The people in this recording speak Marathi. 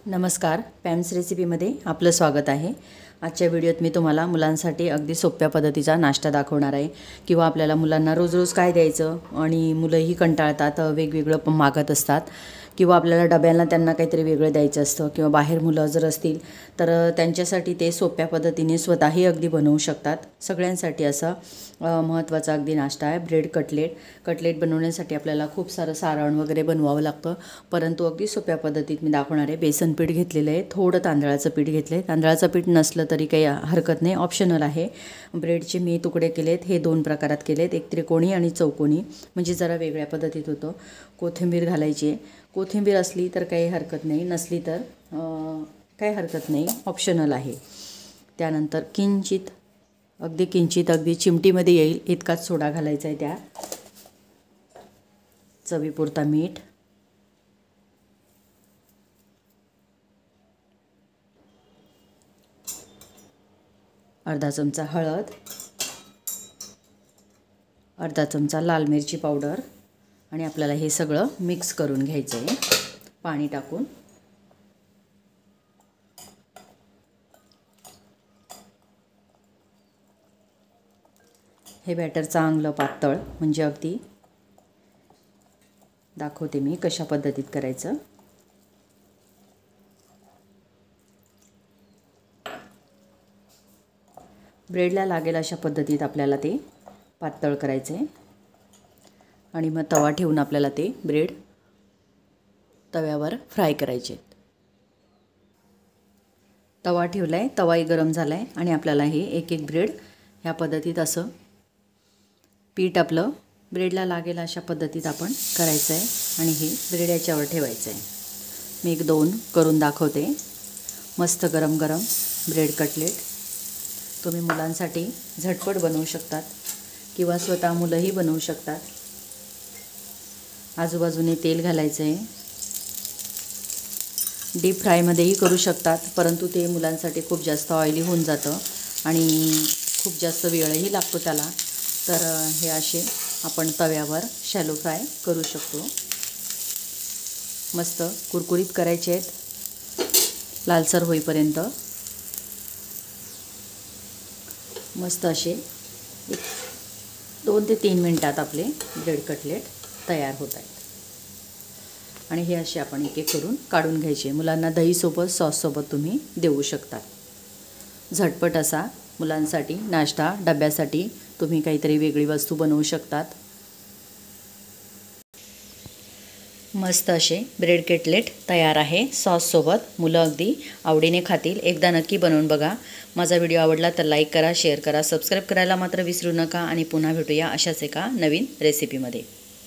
नमस्कार, पॅम्स रेसिपीमध्ये आपलं स्वागत आहे। आजच्या व्हिडिओत मी तुम्हाला मुलांसाठी अगदी सोप्या पद्धतीचा नाश्ता दाखवणार आहे किंवा आपल्याला मुलांना रोज रोज काय द्यायचं आणि मुलंही कंटाळतात, वेगवेगळं मागत असतात किंवा आपल्याला डब्याला त्यांना काहीतरी वेगळं द्यायचं असतं किंवा बाहेर मुलं जर असतील तर त्यांच्यासाठी ते सोप्या पद्धतीने स्वतःही अगदी बनवू शकतात। सगळ्यांसाठी असा महत्त्वाचा अगदी नाश्ता आहे ब्रेड कटलेट बनवण्यासाठी आपल्याला खूप सारं सारण वगैरे बनवावं लागतं, परंतु अगदी सोप्या पद्धतीत मी दाखवणार आहे। बेसन पीठ घेतलेलं आहे, थोडं तांदळाचं पीठ घेतलं आहे। तांदळाचं पीठ नसलं तरी काही हरकत नाही, ऑप्शनल आहे। ब्रेडचे मी तुकडे केलेत, हे दोन प्रकारात केलेत, एक त्रिकोणी आणि चौकोनी, म्हणजे जरा वेगळ्या पद्धतीत होतं। कोथिंबीर घालायची आहे, कोथिंबीर असली तर काही हरकत नाही, नसली तर काही हरकत नाही, ऑप्शनल आहे। त्यानंतर किंचित अगदी चिमटीमध्ये येईल इतकाच सोडा घालायचा आहे, त्या चवीपुरता मीठ, अर्धा चमचा हळद, अर्धा चमचा लाल मिरची पावडर आणि आपल्याला हे सगळं मिक्स करून घ्यायचं आहे पाणी टाकून। हे बॅटर चांगलं पातळ, म्हणजे अगदी दाखवते मी कशा पद्धतीत करायचं। ब्रेडला लागेल अशा पद्धतीत आपल्याला ते पातळ करायचे आहे आणि मग तवा ठेवून आपल्याला ते ब्रेड तव्यावर फ्राय करायचे आहेत। तवा ठेवला आहे, तवाही गरम झाला आहे आणि आपल्याला हे एक एक ब्रेड ह्या पद्धतीत असं पीठ आपलं ब्रेडला लागेल अशा पद्धतीत आपण करायचं आहे आणि हे ब्रेड याच्यावर ठेवायचं आहे। मी एक दोन करून दाखवते। मस्त गरम गरम ब्रेड कटलेट तुम्ही मुलांसाठी झटपट बनवू शकतात किंवा स्वतः मुलंही बनवू शकतात। आजूबाजूने तेल घालायचं आहे, डीप फ्रायमध्येही करू शकतात, परंतु ते मुलांसाठी खूप जास्त ऑइली होऊन जातं आणि खूप जास्त वेळही लागतो त्याला, तर हे असे आपण तव्यावर शॅलो फ्राय करू शकतो। मस्त कुरकुरीत करायचे आहेत, लालसर होईपर्यंत। मस्त असे 2 ते 3 मिनिटात आपले ब्रेड कटलेट तयार होत आहेत आणि हे असे आपण एक एक करून काढून घ्यायचे। मुलांना दहीसोबत सॉससोबत तुम्ही देऊ शकता। झटपट असा मुलांसाठी नाश्ता, डब्यासाठी तुम्ही काहीतरी वेगळी वस्तू बनवू शकतात। मस्त असे ब्रेड कटलेट तयार आहे सॉससोबत, मुलं अगदी आवडीने खातील। एकदा नक्की बनवून बघा। माझा व्हिडिओ आवडला तर लाईक करा, शेअर करा, सबस्क्राईब करायला मात्र विसरू नका आणि पुन्हा भेटूया अशाच एका नवीन रेसिपीमध्ये।